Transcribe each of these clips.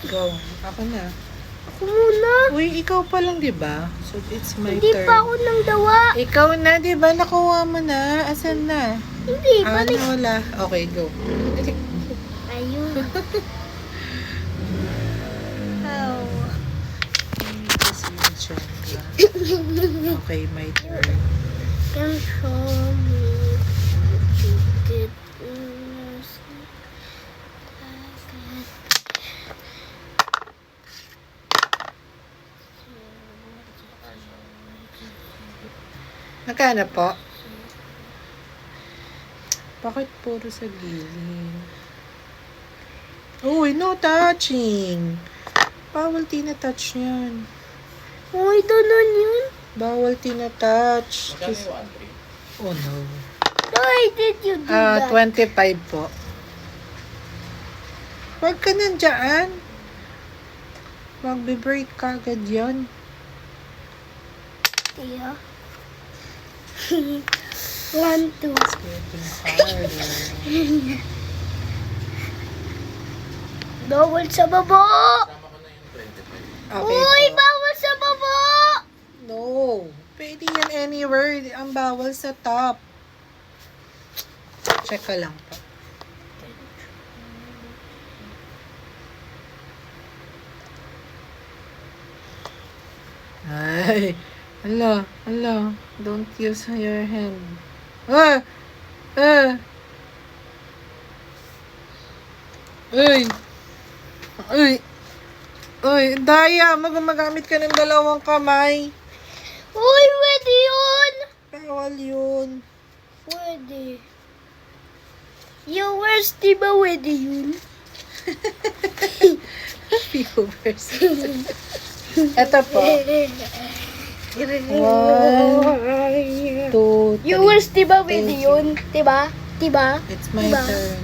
Go. Ako na. Ako muna. Uy, ikaw pa lang, di ba? So, it's my Hindi turn. pa ako nang dawa. Ikaw na, di ba? Nakuha mo na. Asan na? Hindi, Ah, balik. wala. Okay, go. Ayun. Oh. Kasi yung siya. Okay, my turn. Can show me what you did. Nakana po? Bakit puro sa gilid? Uy, no touching. Bawal tinatouch yan. Uy, doon yun. Bawal tinatouch. Magkano yung 1-3? Oh no. Why did you do that? 25 po. Huwag ka nandiyan. Magbe-break ka agad yan. Yeah. 1, 2. It's getting harder. Bawal sa baba. Kasama ko na yung 25. Okay Uy, po. bawal sa baba. No. Pwede yan anywhere. Ang bawal sa top. Check ka lang po. Ay. Ala. Don't use your hand. Ah! Uy! Uy, Daya, magamit ka ng dalawang kamay. Uy, pwede yun. Bawal yun. Pwede. Viewers, di ba pwede yun? Viewers. Ito po. 1, 2, 3. Viewers, di ba pwede yun? Di ba? Di ba? It's my Diba? turn.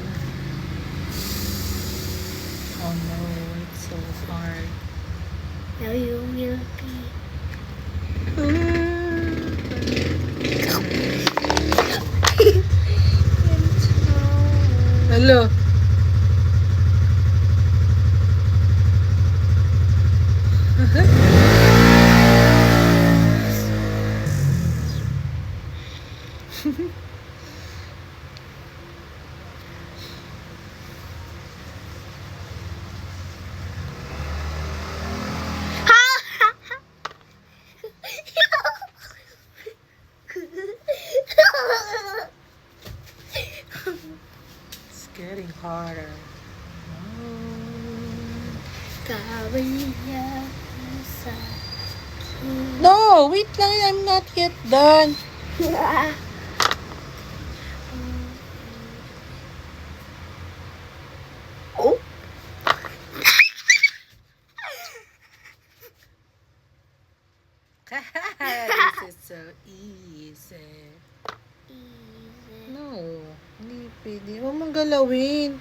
Oh no, it's so hard. Now you will be. Hello. It's getting harder. No, wait lang. I'm not yet done. Oh. This is so easy. No, hindi pwede. Huwag mong galawin.